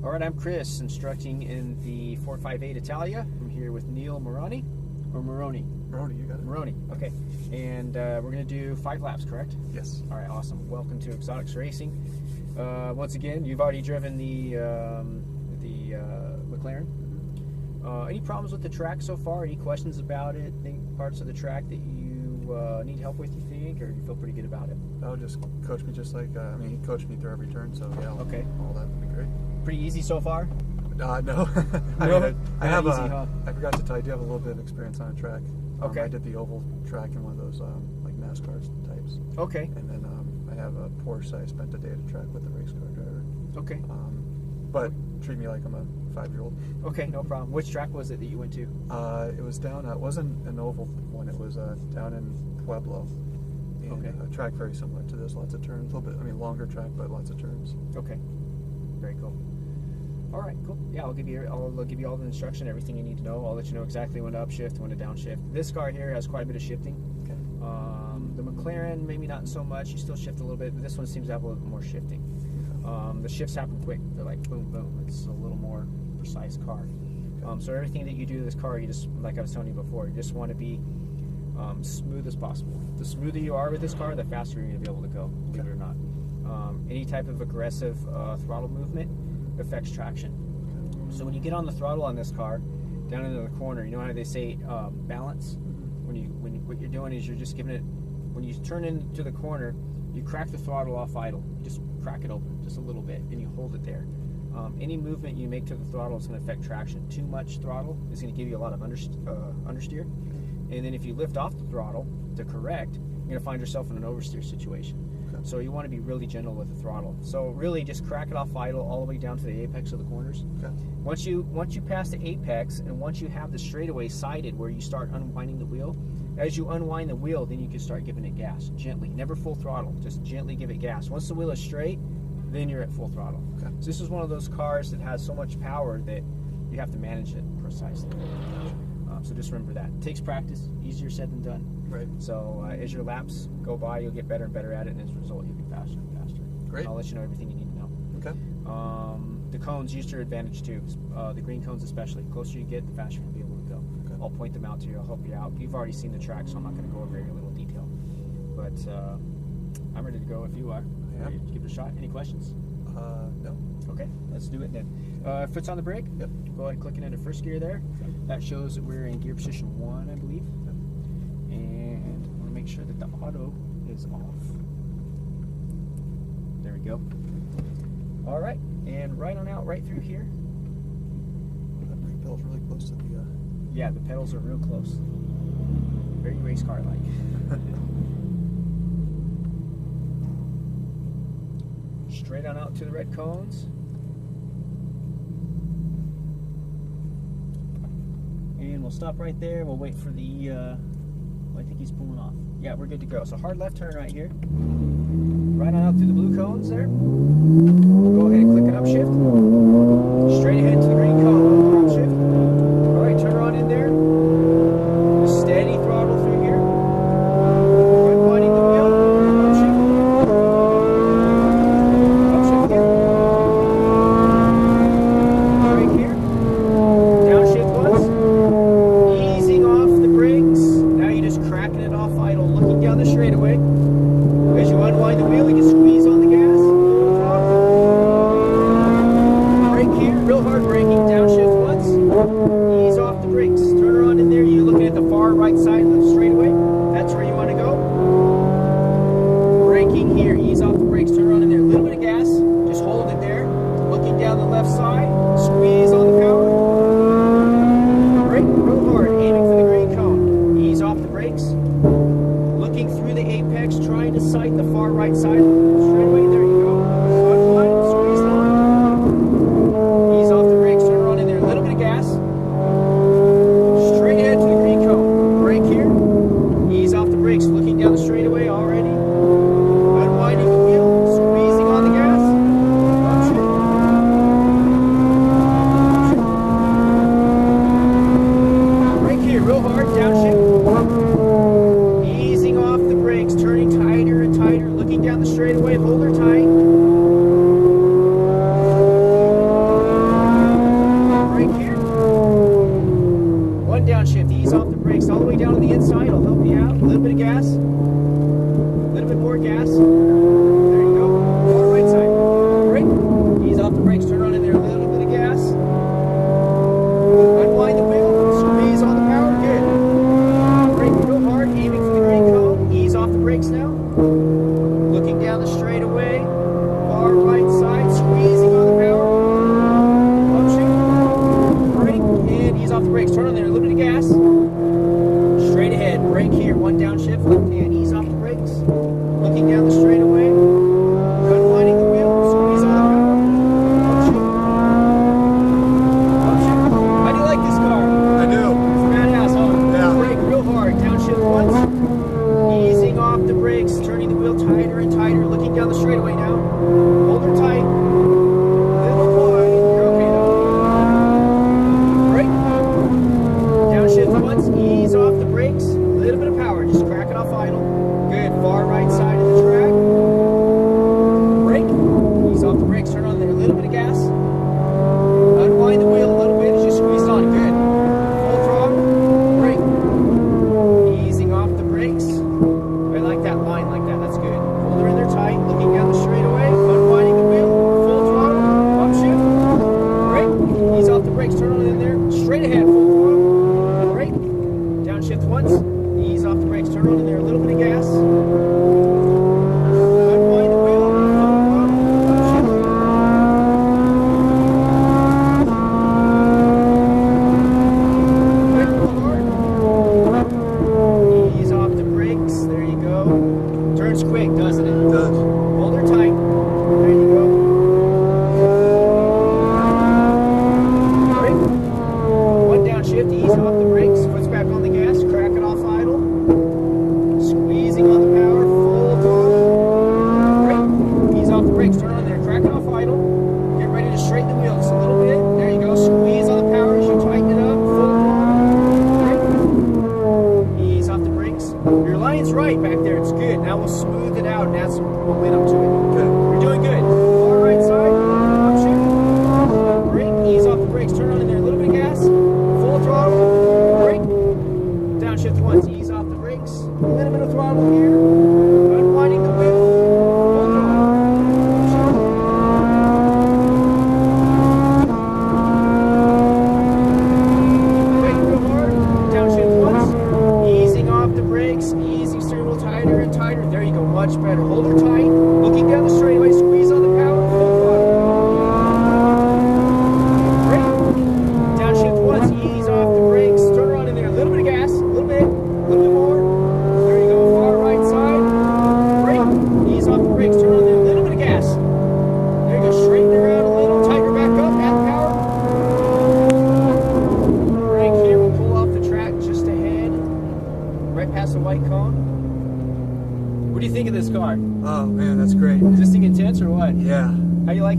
All right, I'm Chris, instructing in the 458 Italia. I'm here with Neil Moroni, or Moroni? Moroni, you got it. Moroni, okay. And we're going to do 5 laps, correct? Yes. All right, awesome. Welcome to Exotics Racing. Once again, you've already driven the McLaren. Any problems with the track so far? Any questions about it? Any parts of the track that you need help with, you think, or do you feel pretty good about it? Oh, just coach me just like, he coached me through every turn, so yeah, Okay. all that would be great. Pretty easy so far? No. No? I have Not easy, huh? I forgot to tell you, I do have a little bit of experience on a track. Okay. I did the oval track in one of those like NASCAR types. Okay. And then I have a Porsche I spent a day at a track with a race car driver. Okay. But treat me like I'm a 5-year-old. Okay, no problem. Which track was it that you went to? It was down, it wasn't an oval one, it was down in Pueblo. And Okay. a track very similar to this, lots of turns, a little bit, longer track, but lots of turns. Okay. Very cool. All right, cool. Yeah, I'll give you all the instruction, everything you need to know. I'll let you know exactly when to upshift, when to downshift. This car here has quite a bit of shifting. Okay. The McLaren, maybe not so much. You still shift a little bit, but this one seems to have a little bit more shifting. The shifts happen quick. They're like boom, boom. It's a little more precise car. So everything that you do to this car, you just, like I was telling you before, you just want to be smooth as possible. The smoother you are with this car, the faster you're going to be able to go, believe it or not. Any type of aggressive throttle movement affects traction. So when you get on the throttle on this car, down into the corner, you know how they say balance? What you're doing is you're just giving it, when you turn into the corner, you crack the throttle off idle. You just crack it open just a little bit and you hold it there. Any movement you make to the throttle is going to affect traction. Too much throttle is going to give you a lot of understeer. And then if you lift off the throttle to correct, you're going to find yourself in an oversteer situation. So you want to be really gentle with the throttle. So really just crack it off idle all the way down to the apex of the corners. Okay. Once you pass the apex and once you have the straightaway sighted where you start unwinding the wheel, as you unwind the wheel, then you can start giving it gas gently. Never full throttle, just gently give it gas. Once the wheel is straight, then you're at full throttle. Okay. So this is one of those cars that has so much power that you have to manage it precisely. So just remember that. It takes practice, easier said than done. Right. So as your laps go by, you'll get better and better at it, and as a result, you'll get faster and faster. Great. I'll let you know everything you need to know. Okay. The cones use to your advantage too. The green cones especially. The closer you get, the faster you'll be able to go. Okay. I'll point them out to you. I'll help you out. You've already seen the track, so I'm not going to go over very little detail. But I'm ready to go if you are. I am. Ready to give it a shot. Any questions? No. Okay, let's do it then. Foot's on the brake. Yep. Go ahead and click it into first gear there. Okay. That shows that we're in gear position 1, I believe. Yep. And I want to make sure that the auto is off. There we go. All right, and right on out, right through here. That brake pedal's really close to the... Yeah, the pedals are real close. Very race car-like. Straight on out to the red cones. And we'll stop right there. We'll wait for the, I think he's pulling off. Yeah, we're good to go. So hard left turn right here. Right on out through the blue cones there. Go ahead and click an upshift. Straight ahead to the green cone. Upshift. All right, turn her on in there. Steady throttle through here. Unwinding the wheel. Upshift. Upshift again. Brake here. Downshift once. Easing off the brakes. Now you're just cracking it off idle, looking down the straightaway. As you unwind the wheel, you can squeeze on the gas. Full throttle.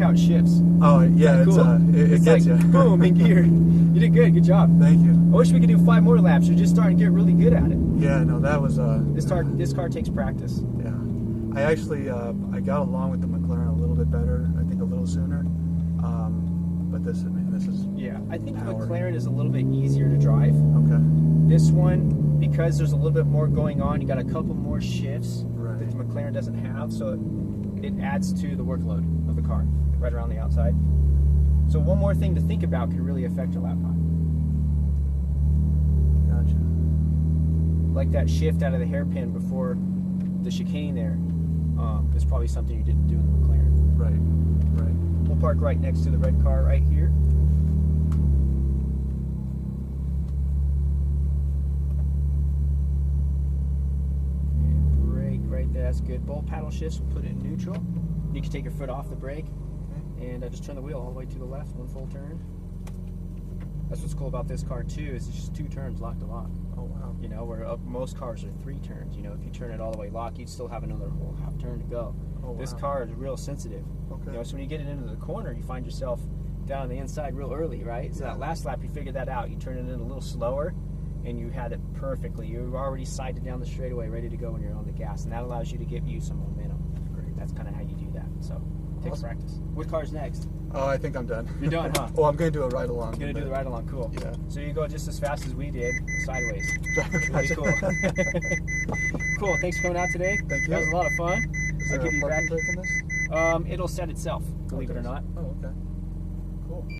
how it shifts. Oh yeah, Cool. it It's gets like, you. boom, in gear. You did good. Good job. Thank you. I wish we could do 5 more laps. You're just starting to get really good at it. Yeah, no, that was This car takes practice. Yeah, I actually I got along with the McLaren a little bit better. I think a little sooner. But this is Yeah, I think the power. McLaren is a little bit easier to drive. Okay. This one, because there's a little bit more going on, you got a couple more shifts Right. that the McLaren doesn't have, so it adds to the workload of the car right around the outside. So one more thing to think about could really affect your lap time. Gotcha. Like that shift out of the hairpin before the chicane there is probably something you didn't do in the McLaren. Right. Right. We'll park right next to the red car right here. And brake right there, that's good. Both paddle shifts, we'll put it in neutral. You can take your foot off the brake and just turn the wheel all the way to the left, one full turn. That's what's cool about this car too, is it's just 2 turns lock to lock. Oh wow. You know, where most cars are 3 turns. You know, if you turn it all the way lock, you'd still have another whole half turn to go. Oh, This wow. car is real sensitive. Okay. You know, so when you get it into the corner, you find yourself down on the inside real early, right? So Yeah. that last lap, you figured that out. You turn it in a little slower, and you had it perfectly. You were already sighted down the straightaway, ready to go when you're on the gas, and that allows you to give you some momentum. Great. That's kind of how you do that. So, it takes Awesome. practice. What car's next? Oh, I think I'm done. You're done, huh? Oh, I'm gonna do a ride along. You're gonna do the ride along. Cool. Yeah. So you go just as fast as we did, sideways. Really Gotcha. cool. Cool. Thanks for coming out today. Thank you. That was a lot of fun. Is I'll there give a you back. parking brake in this? It'll set itself, believe it or not. Oh, okay.